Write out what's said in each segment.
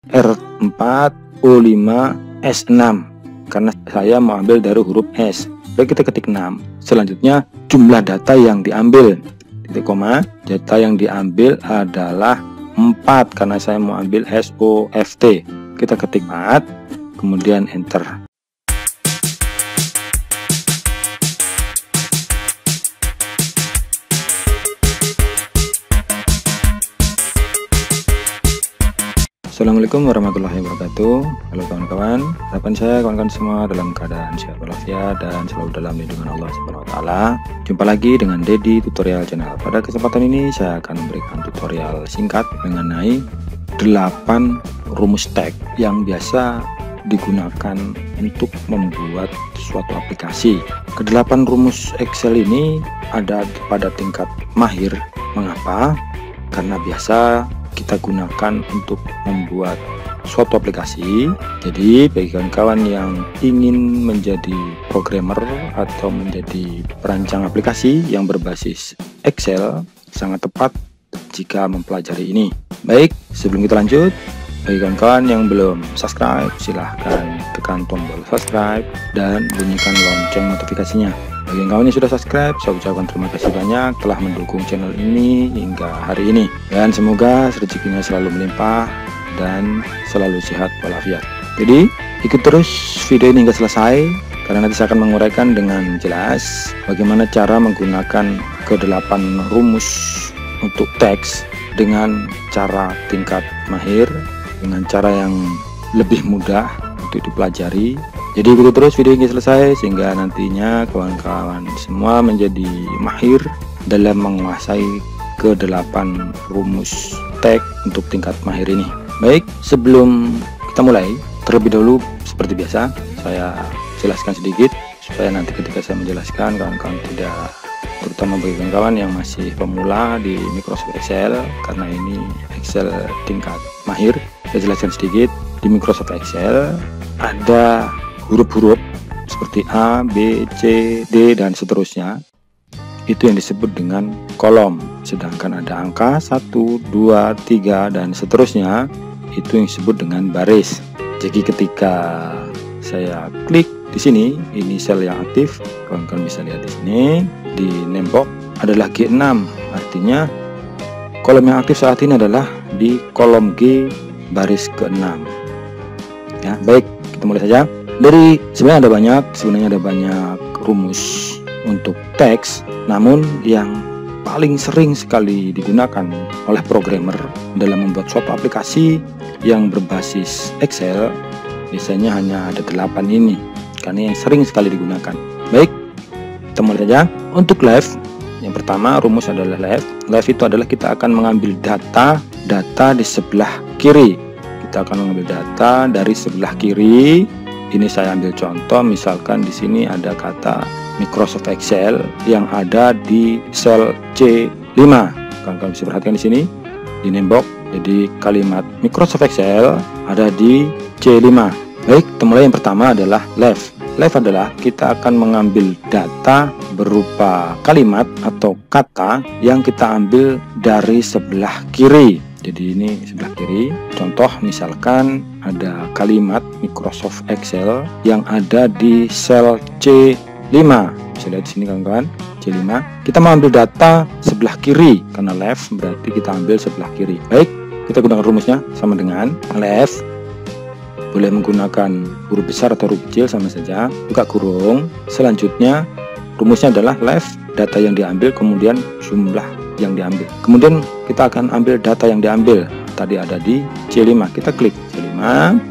R4O5S6 karena saya mau ambil dari huruf S. Baik, kita ketik 6. Selanjutnya jumlah data yang diambil, titik koma, data yang diambil adalah 4 karena saya mau ambil SOFT. Kita ketik 4, kemudian enter. Assalamualaikum warahmatullahi wabarakatuh. Halo kawan-kawan, harapan saya kawan-kawan semua dalam keadaan sehat walafiat dan selalu dalam lindungan Allah Subhanahu wa taala. Jumpa lagi dengan Dedi Tutorial Channel. Pada kesempatan ini saya akan memberikan tutorial singkat mengenai 8 rumus tag yang biasa digunakan untuk membuat suatu aplikasi. Ke-8 rumus Excel ini ada pada tingkat mahir. Mengapa? Karena biasa kita gunakan untuk membuat suatu aplikasi. Jadi bagi kawan-kawan yang ingin menjadi programmer atau menjadi perancang aplikasi yang berbasis Excel, sangat tepat jika mempelajari ini. Baik, sebelum kita lanjut, bagi kawan-kawan yang belum subscribe, silahkan tekan tombol subscribe dan bunyikan lonceng notifikasinya. Bagi kawan yang sudah subscribe, saya ucapkan terima kasih banyak telah mendukung channel ini hingga hari ini. Dan semoga rezekinya selalu melimpah dan selalu sehat walafiat. Jadi ikut terus video ini hingga selesai, karena nanti saya akan menguraikan dengan jelas bagaimana cara menggunakan ke-8 rumus untuk teks dengan cara tingkat mahir, dengan cara yang lebih mudah untuk dipelajari. Jadi ikuti terus video ini selesai sehingga nantinya kawan-kawan semua menjadi mahir dalam menguasai ke-8 rumus tag untuk tingkat mahir ini. Baik, sebelum kita mulai, terlebih dahulu seperti biasa saya jelaskan sedikit supaya nanti ketika saya menjelaskan kawan-kawan tidak, terutama bagi kawan-kawan yang masih pemula di Microsoft Excel, karena ini Excel tingkat mahir. Saya jelaskan sedikit. Di Microsoft Excel ada huruf-huruf seperti A, B, C, D, dan seterusnya. Itu yang disebut dengan kolom. Sedangkan ada angka 1, 2, 3, dan seterusnya, itu yang disebut dengan baris. Jadi ketika saya klik di sini, ini sel yang aktif. Kawan-kawan bisa lihat di sini, di name box adalah G6. Artinya kolom yang aktif saat ini adalah di kolom G baris ke-6. Ya, baik, kita mulai saja. Sebenarnya ada banyak rumus untuk teks, namun yang paling sering sekali digunakan oleh programmer dalam membuat suatu aplikasi yang berbasis Excel biasanya hanya ada 8 ini, karena yang sering sekali digunakan. Baik, kita mulai saja. Untuk left, yang pertama rumus adalah left. Left itu adalah kita akan mengambil data di sebelah kiri. Kita akan mengambil data dari sebelah kiri. Ini saya ambil contoh, misalkan di sini ada kata Microsoft Excel yang ada di sel C5. Kalian bisa perhatikan di sini di name box. Jadi kalimat Microsoft Excel ada di C5. Baik, kita mulai. Yang pertama adalah left. Left adalah kita akan mengambil data berupa kalimat atau kata yang kita ambil dari sebelah kiri. Jadi ini sebelah kiri. Contoh misalkan ada kalimat Microsoft Excel yang ada di sel C5. Bisa lihat di sini kawan-kawan, C5. Kita mau ambil data sebelah kiri karena left berarti kita ambil sebelah kiri. Baik, kita gunakan rumusnya sama dengan left. Boleh menggunakan huruf besar atau huruf kecil sama saja. Buka kurung. Selanjutnya rumusnya adalah left, data yang diambil, kemudian jumlah yang diambil. Kemudian kita akan ambil data yang diambil. Tadi ada di C5. Kita klik C5.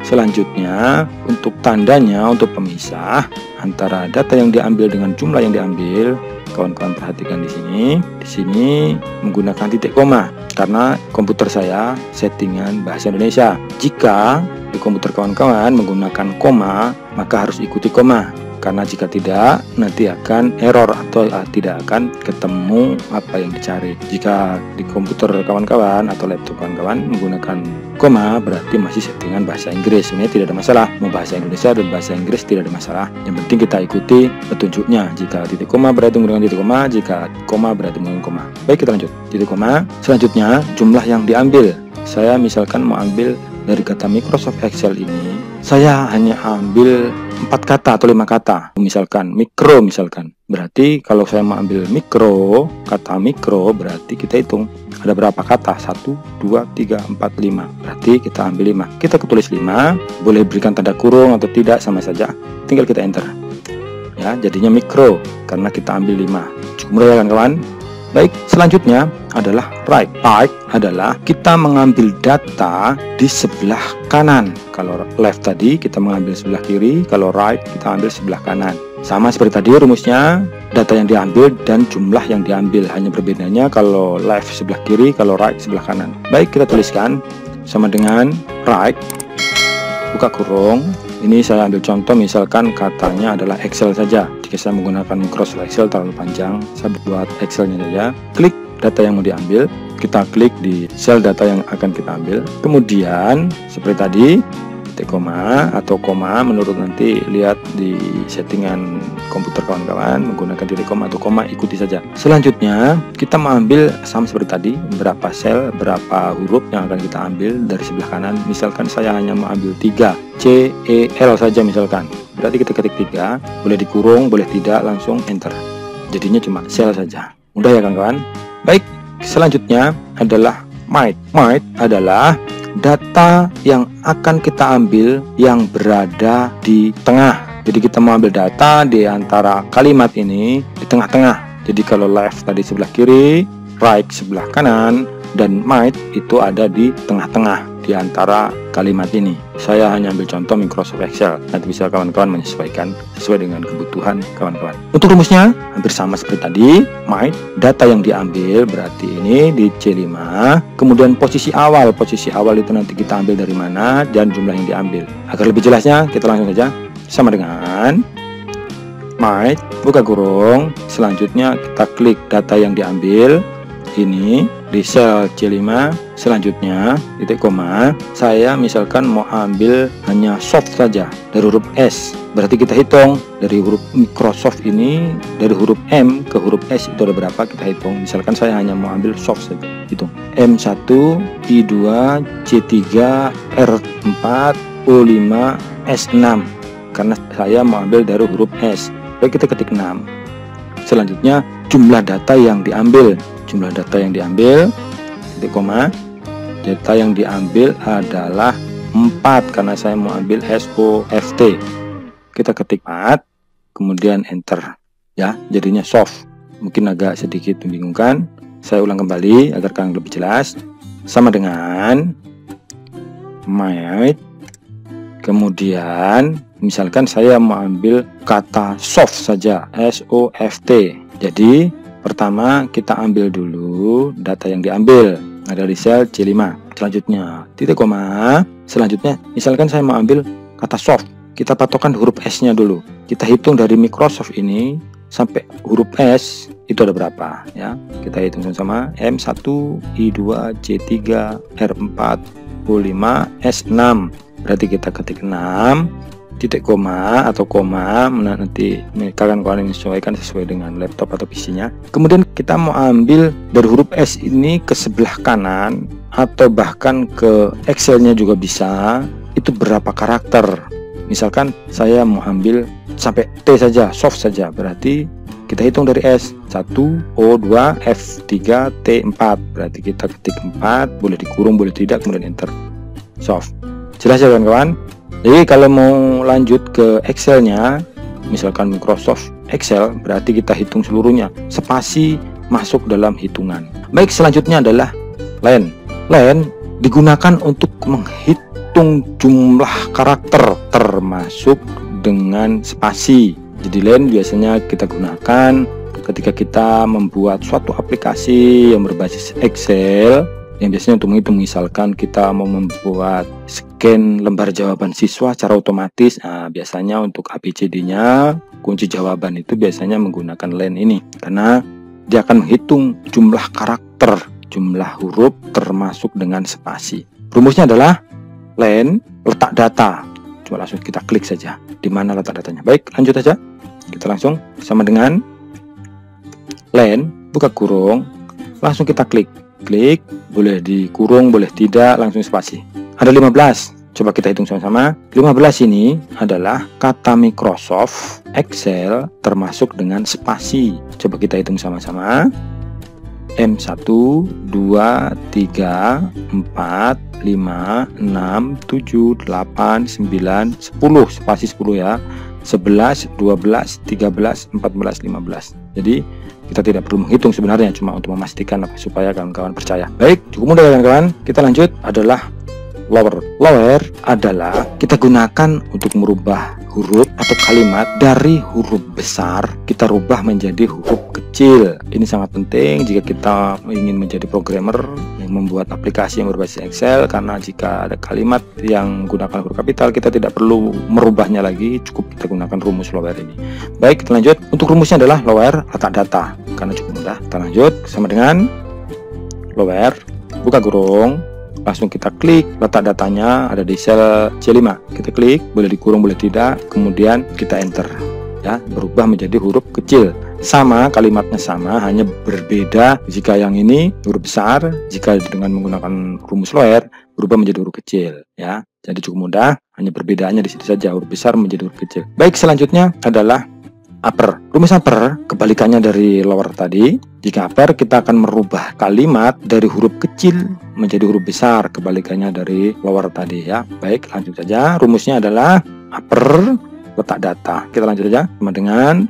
Selanjutnya untuk tandanya, untuk pemisah antara data yang diambil dengan jumlah yang diambil, kawan-kawan perhatikan di sini. Di sini menggunakan titik koma karena komputer saya settingan bahasa Indonesia. Jika di komputer kawan-kawan menggunakan koma, maka harus ikuti koma. Karena jika tidak, nanti akan error atau tidak akan ketemu apa yang dicari. Jika di komputer kawan-kawan atau laptop kawan-kawan menggunakan koma, berarti masih settingan bahasa Inggris. Sebenarnya tidak ada masalah. Mau bahasa Indonesia dan bahasa Inggris tidak ada masalah. Yang penting kita ikuti petunjuknya. Jika titik koma berarti menggunakan titik koma, jika koma berarti menggunakan koma. Baik, kita lanjut. Titik koma. Selanjutnya jumlah yang diambil. Saya misalkan mau ambil dari kata Microsoft Excel ini, saya hanya ambil 4 kata atau 5 kata. Misalkan mikro, misalkan. Berarti kalau saya mau ambil mikro, kata mikro berarti kita hitung ada berapa kata? 1, 2, 3, 4, 5. Berarti kita ambil 5. Kita ketulis 5, boleh berikan tanda kurung atau tidak sama saja. Tinggal kita enter. Ya, jadinya mikro karena kita ambil 5. Cukup mudah ya kawan-kawan. Baik, selanjutnya adalah right. Right adalah kita mengambil data di sebelah kanan. Kalau left tadi kita mengambil sebelah kiri, kalau right kita ambil sebelah kanan. Sama seperti tadi rumusnya, data yang diambil dan jumlah yang diambil. Hanya berbedanya kalau left sebelah kiri, kalau right sebelah kanan. Baik, kita tuliskan sama dengan right, buka kurung. Ini saya ambil contoh, misalkan katanya adalah Excel saja. Jika saya menggunakan Microsoft Excel terlalu panjang, saya buat Excelnya saja. Klik data yang mau diambil, kita klik di sel data yang akan kita ambil. Kemudian seperti tadi, titik koma atau koma menurut nanti lihat di settingan komputer kawan-kawan, menggunakan titik koma atau koma, ikuti saja. Selanjutnya kita mengambil sama seperti tadi, berapa sel, berapa huruf yang akan kita ambil dari sebelah kanan. Misalkan saya hanya mengambil 3 C, E, L saja misalkan, berarti kita ketik 3, boleh dikurung, boleh tidak, langsung enter. Jadinya cuma sel saja. Mudah ya kawan-kawan. Baik, selanjutnya adalah might. Might adalah data yang akan kita ambil yang berada di tengah. Jadi kita mau ambil data di antara kalimat ini di tengah-tengah. Jadi kalau left tadi sebelah kiri, right sebelah kanan, dan might itu ada di tengah-tengah di antara kalimat ini. Saya hanya ambil contoh Microsoft Excel. Nanti bisa kawan-kawan menyesuaikan sesuai dengan kebutuhan kawan-kawan. Untuk rumusnya hampir sama seperti tadi. Might, data yang diambil berarti ini di C5. Kemudian posisi awal itu nanti kita ambil dari mana dan jumlah yang diambil. Agar lebih jelasnya kita langsung saja sama dengan might, buka kurung. Selanjutnya kita klik data yang diambil ini di sel C5. Selanjutnya titik koma, saya misalkan mau ambil hanya soft saja dari huruf S, berarti kita hitung dari huruf Microsoft ini, dari huruf M ke huruf S itu ada berapa, kita hitung. Misalkan saya hanya mau ambil soft saja, hitung M1, I2, C3, R4, O5, S6 karena saya mau ambil dari huruf S. Baik, kita ketik 6. Selanjutnya jumlah data yang diambil. Jumlah data yang diambil, titik koma, data yang diambil adalah 4 karena saya mau ambil SOFT. Kita ketik 4, kemudian enter. Ya, jadinya soft. Mungkin agak sedikit membingungkan. Saya ulang kembali agar kalian lebih jelas. Sama dengan might. Kemudian misalkan saya mau ambil kata soft saja, SOFT. Jadi pertama kita ambil dulu data yang diambil ada di sel C5. Selanjutnya titik koma. Selanjutnya misalkan saya mau ambil kata soft, kita patokkan huruf S nya dulu. Kita hitung dari Microsoft ini sampai huruf S itu ada berapa ya. Kita hitung sama M1, I2, C3, R4, O5, S6. Berarti kita ketik 6 titik koma atau koma, nanti kalian menyesuaikan sesuai dengan laptop atau PC-nya. Kemudian kita mau ambil dari huruf S ini ke sebelah kanan atau bahkan ke Excel-nya juga bisa. Itu berapa karakter? Misalkan saya mau ambil sampai T saja, soft saja. Berarti kita hitung dari S 1, O2, F3, T4. Berarti kita ketik 4, boleh dikurung, boleh tidak, kemudian enter. Soft. Jelas ya kawan-kawan? Jadi kalau mau lanjut ke Excel-nya, misalkan Microsoft Excel, berarti kita hitung seluruhnya. Spasi masuk dalam hitungan. Baik, selanjutnya adalah len. Len digunakan untuk menghitung jumlah karakter termasuk dengan spasi. Jadi len biasanya kita gunakan ketika kita membuat suatu aplikasi yang berbasis Excel, yang biasanya untuk menghitung. Misalkan kita mau membuat scan lembar jawaban siswa secara otomatis, nah, biasanya untuk ABCD-nya kunci jawaban itu biasanya menggunakan len ini karena dia akan menghitung jumlah karakter, jumlah huruf termasuk dengan spasi. Rumusnya adalah len letak data. Coba langsung kita klik saja di mana letak datanya. Baik, lanjut aja. Kita langsung sama dengan len, buka kurung, langsung kita klik, boleh dikurung, boleh tidak, langsung spasi. ada 15. Coba kita hitung sama-sama. 15 ini adalah kata Microsoft Excel termasuk dengan spasi. Coba kita hitung sama-sama. M1, 2, 3, 4, 5, 6, 7, 8, 9, 10. Spasi 10 ya. 11, 12, 13, 14, 15. Jadi kita tidak perlu menghitung sebenarnya, cuma untuk memastikan supaya kawan-kawan percaya. Baik, cukup mudah ya kawan-kawan. Kita lanjut adalah lower. Lower adalah kita gunakan untuk merubah huruf atau kalimat dari huruf besar kita rubah menjadi huruf kecil. Ini sangat penting jika kita ingin menjadi programmer yang membuat aplikasi yang berbasis Excel, karena jika ada kalimat yang menggunakan huruf kapital kita tidak perlu merubahnya lagi, cukup kita gunakan rumus lower ini. Baik, kita lanjut. Untuk rumusnya adalah lower letak data, karena cukup mudah. Kita lanjut sama dengan lower buka kurung, langsung kita klik letak datanya ada di sel C5. Kita klik, boleh dikurung boleh tidak, kemudian kita enter ya, berubah menjadi huruf kecil. Sama, kalimatnya sama, hanya berbeda. Jika yang ini huruf besar, jika dengan menggunakan rumus lower berubah menjadi huruf kecil ya. Jadi cukup mudah, hanya perbedaannya di situ saja, huruf besar menjadi huruf kecil. Baik, selanjutnya adalah upper. Rumus upper kebalikannya dari lower tadi. Jika upper kita akan merubah kalimat dari huruf kecil menjadi huruf besar, kebalikannya dari lower tadi ya. Baik, lanjut saja. Rumusnya adalah upper letak data. Kita lanjut saja sama dengan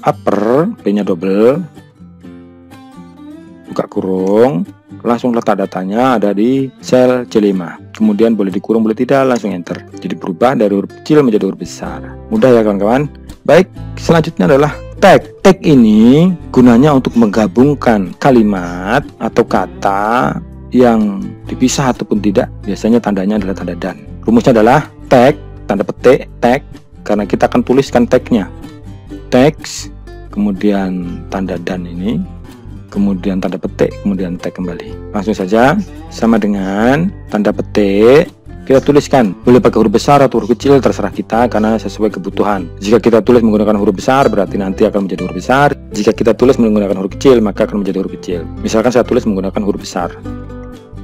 upper, P-nya double, buka kurung, langsung letak datanya ada di sel C5. Kemudian boleh dikurung boleh tidak, langsung enter. Jadi berubah dari huruf kecil menjadi huruf besar. Mudah ya kawan-kawan. Baik, selanjutnya adalah tag. Tag ini gunanya untuk menggabungkan kalimat atau kata yang dipisah ataupun tidak. Biasanya tandanya adalah tanda dan. Rumusnya adalah tag, tanda petik, tag, karena kita akan tuliskan tagnya. Teks, kemudian tanda dan ini, kemudian tanda petik, kemudian tag kembali. Langsung saja sama dengan tanda petik kita tuliskan. Boleh pakai huruf besar atau huruf kecil, terserah kita karena sesuai kebutuhan. Jika kita tulis menggunakan huruf besar berarti nanti akan menjadi huruf besar. Jika kita tulis menggunakan huruf kecil maka akan menjadi huruf kecil. Misalkan saya tulis menggunakan huruf besar.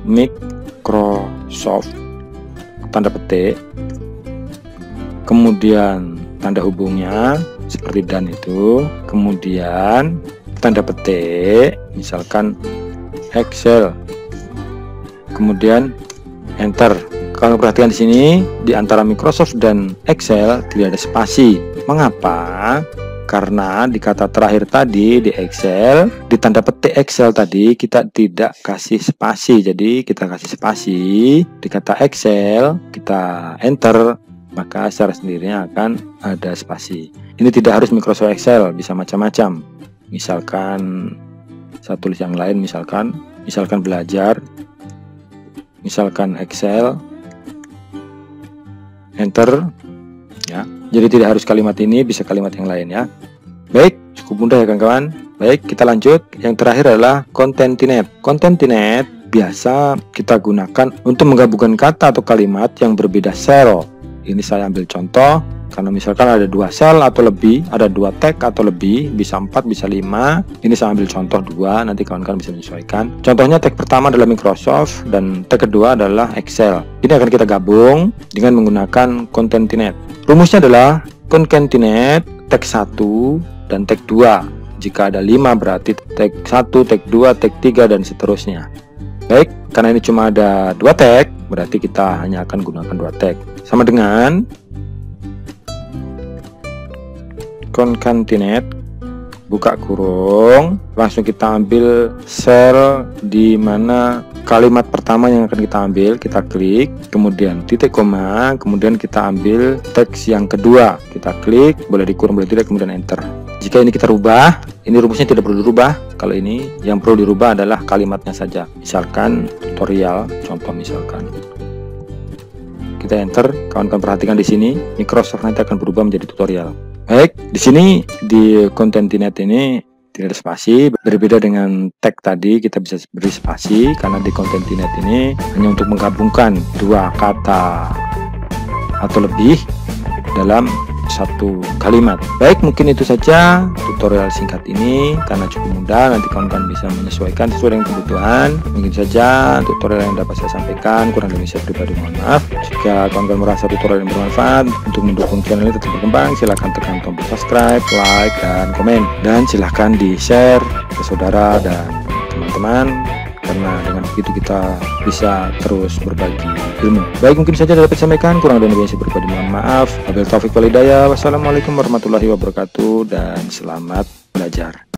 Microsoft tanda petik, kemudian tanda hubungnya seperti dan itu, kemudian tanda petik misalkan Excel, kemudian enter. Kalau perhatikan di sini di antara Microsoft dan Excel tidak ada spasi. Mengapa? Karena di kata terakhir tadi di Excel, di tanda petik Excel tadi kita tidak kasih spasi. Jadi kita kasih spasi di kata Excel, kita enter, maka secara sendirinya akan ada spasi. Ini tidak harus Microsoft Excel, bisa macam-macam. Misalkan saya tulis yang lain, misalkan belajar, misalkan Excel, enter ya. Jadi tidak harus kalimat ini, bisa kalimat yang lain ya. Baik, cukup mudah ya kawan-kawan. Baik, kita lanjut. Yang terakhir adalah concatenate. Concatenate biasa kita gunakan untuk menggabungkan kata atau kalimat yang berbeda sel. Ini saya ambil contoh, karena misalkan ada 2 sel atau lebih, ada 2 tag atau lebih, bisa 4, bisa 5. Ini saya ambil contoh 2, nanti kawan-kawan bisa menyesuaikan. Contohnya tag pertama adalah Microsoft dan tag kedua adalah Excel. Ini akan kita gabung dengan menggunakan concatenate. Rumusnya adalah concatenate tag 1 dan tag 2. Jika ada 5 berarti tag 1, tag 2, tag 3 dan seterusnya. Baik, karena ini cuma ada 2 tag, berarti kita hanya akan gunakan 2 tag. Sama dengan concatenate, buka kurung, langsung kita ambil sel di mana kalimat pertama yang akan kita ambil, kita klik, kemudian titik koma, kemudian kita ambil teks yang kedua, kita klik, boleh dikurung boleh tidak, kemudian enter. Jika ini kita rubah, ini rumusnya tidak perlu dirubah. Kalau ini yang perlu dirubah adalah kalimatnya saja. Misalkan tutorial, contoh misalkan. Kita enter, kawan-kawan perhatikan di sini, Microsoft nanti akan berubah menjadi tutorial. Baik, di sini di concatenate ini tidak ada spasi, berbeda dengan tag tadi kita bisa beri spasi karena di concatenate ini hanya untuk menggabungkan 2 kata atau lebih dalam satu kalimat. Baik, mungkin itu saja tutorial singkat ini karena cukup mudah. Nanti kawan-kawan bisa menyesuaikan sesuai dengan kebutuhan. Mungkin saja tutorial yang dapat saya sampaikan, kurang lebih saya pribadi mohon maaf. Jika kawan-kawan merasa tutorial yang bermanfaat untuk mendukung channel ini tetap berkembang, silahkan tekan tombol subscribe, like, dan komen. Dan silahkan di-share ke saudara dan teman-teman, karena dengan begitu kita bisa terus berbagi ilmu. Baik, mungkin saja dapat sampaikan, kurang dan lebihnya saya pribadi mohon maaf. Wabillahi taufiq wal hidayah. Wassalamualaikum warahmatullahi wabarakatuh dan selamat belajar.